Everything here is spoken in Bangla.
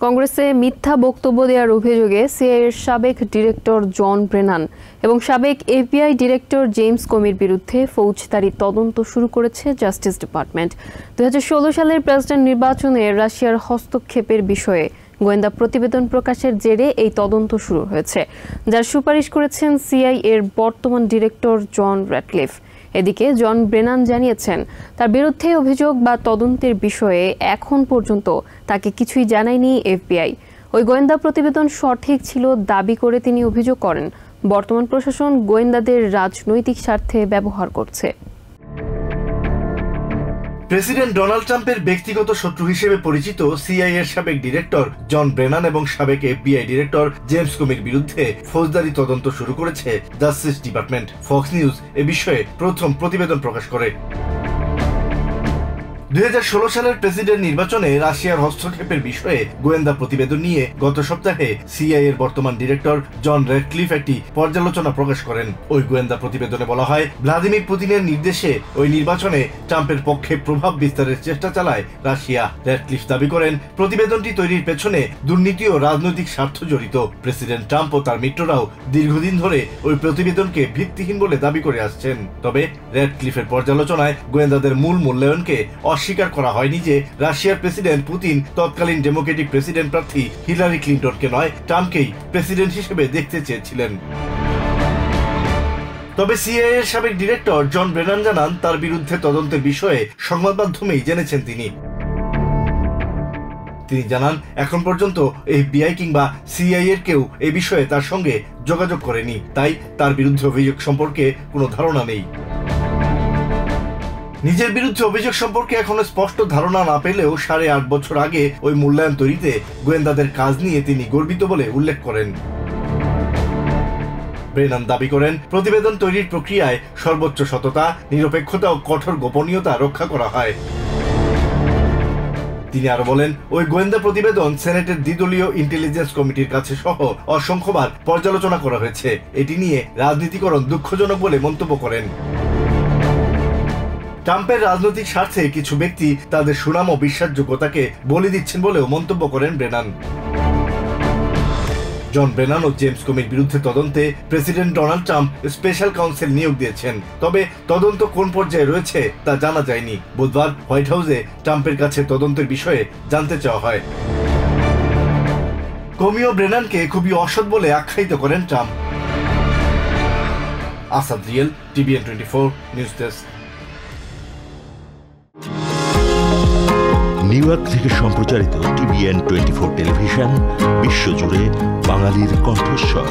কংগ্রেসে মিথ্যা বক্তব্য দেওয়ার অভিযোগে সিআইএর সাবেক ডিরেক্টর জন ব্রেনান এবং সাবেক এফবিআই ডিরেক্টর জেমস কমির বিরুদ্ধে ফৌজদারি তদন্ত শুরু করেছে জাস্টিস ডিপার্টমেন্ট। 2016 সালের প্রেসিডেন্ট নির্বাচনে রাশিয়ার হস্তক্ষেপের বিষয়ে গোয়েন্দা প্রতিবেদন প্রকাশের জেরে এই তদন্ত শুরু হয়েছে, যার সুপারিশ করেছেন সিআইএর বর্তমান ডিরেক্টর জন র্যাটক্লিফ। এদিকে জন ব্রেনান জানিয়েছেন, তার বিরুদ্ধে অভিযোগ বা তদন্তের বিষয়ে এখন পর্যন্ত তাকে কিছুই জানায়নি এফবিআই। ওই গোয়েন্দা প্রতিবেদন সঠিক ছিল দাবি করে তিনি অভিযোগ করেন, বর্তমান প্রশাসন গোয়েন্দাদের রাজনৈতিক স্বার্থে ব্যবহার করছে। প্রেসিডেন্ট ডোনাল্ড ট্রাম্পের ব্যক্তিগত শত্রু হিসেবে পরিচিত সিআইএর সাবেক ডিরেক্টর জন ব্রেনান এবং সাবেক এফবিআই ডিরেক্টর জেমস কমির বিরুদ্ধে ফৌজদারি তদন্ত শুরু করেছে জাস্টিস ডিপার্টমেন্ট। ফক্স নিউজ এ বিষয়ে প্রথম প্রতিবেদন প্রকাশ করে। 2016 সালের প্রেসিডেন্ট নির্বাচনে রাশিয়ার হস্তক্ষেপের বিষয়ে গোয়েন্দা প্রতিবেদন নিয়ে গত সপ্তাহে সিআইএর বর্তমান ডিরেক্টর জন র্যাটক্লিফ একটি পর্যালোচনা প্রকাশ করেন। ওই গোয়েন্দা প্রতিবেদনে বলা হয়, ভ্লাদিমির পুতিনের নির্দেশে ওই নির্বাচনে ট্রাম্পের পক্ষে প্রভাব বিস্তারের চেষ্টা চালায় রাশিয়া। র্যাটক্লিফ দাবি করেন, প্রতিবেদনটি তৈরির পেছনে দুর্নীতি ও রাজনৈতিক স্বার্থ জড়িত। প্রেসিডেন্ট ট্রাম্প ও তার মিত্ররাও দীর্ঘদিন ধরে ওই প্রতিবেদনকে ভিত্তিহীন বলে দাবি করে আসছেন। তবে র্যাটক্লিফের পর্যালোচনায় গোয়েন্দাদের মূল মূল্যায়নকে অস্বীকার করা হয়নি যে রাশিয়ার প্রেসিডেন্ট পুতিন তৎকালীন ডেমোক্রেটিক প্রেসিডেন্ট প্রার্থী হিলারি ক্লিন্টনকে নয়, ট্রাম্পকেই প্রেসিডেন্ট হিসেবে দেখতে চেয়েছিলেন। তবে সিআইএর সাবেক ডিরেক্টর জন ব্রেনান জানান, তার বিরুদ্ধে তদন্তের বিষয়ে সংবাদ মাধ্যমেই জেনেছেন তিনি জানান, এখন পর্যন্ত এফবিআই কিংবা সিআইএর কেউ এই বিষয়ে তার সঙ্গে যোগাযোগ করেনি, তাই তার বিরুদ্ধে অভিযোগ সম্পর্কে কোনো ধারণা নেই। নিজের বিরুদ্ধে অভিযোগ সম্পর্কে এখনো স্পষ্ট ধারণা না পেলেও 8.5 বছর আগে ওই মূল্যায়ন তৈরিতে গোয়েন্দাদের কাজ নিয়ে তিনি গর্বিত বলে উল্লেখ করেন। ব্রেনান দাবি করেন, প্রতিবেদন তৈরির প্রক্রিয়ায় সর্বোচ্চ সততা, নিরপেক্ষতা ও কঠোর গোপনীয়তা রক্ষা করা হয়। তিনি আরো বলেন, ওই গোয়েন্দা প্রতিবেদন সেনেটের দ্বিদলীয় ইন্টেলিজেন্স কমিটির কাছে সহ অসংখ্যবার পর্যালোচনা করা হয়েছে। এটি নিয়ে রাজনীতিকরণ দুঃখজনক বলে মন্তব্য করেন। ট্রাম্পের রাজনৈতিক স্বার্থে কিছু ব্যক্তি তাদের সুনাম ও বিশ্বাসযোগ্যতাকে বলি দিচ্ছেন বলেও মন্তব্য করেন ব্রেনান। জন ব্রেনান ও জেমস কমির বিরুদ্ধে তদন্তে president Donald Trump special council নিয়োগ দিয়েছেন, তবে তদন্ত কোন পর্যায়ে রয়েছে তা জানা যায়নি। বুধবার হোয়াইট হাউসে ট্রাম্পের কাছে তদন্তের বিষয়ে জানতে চাওয়া হয়। কমি ও ব্রেনানকে খুবই অসৎ বলে আখ্যায়িত করেন Trump. Asad real, TVN 24 news desk. New York থেকে সম্প্রচারিত TVN 24 টেলিভিশন বিশ্বজুড়ে বাঙালির কণ্ঠস্বর।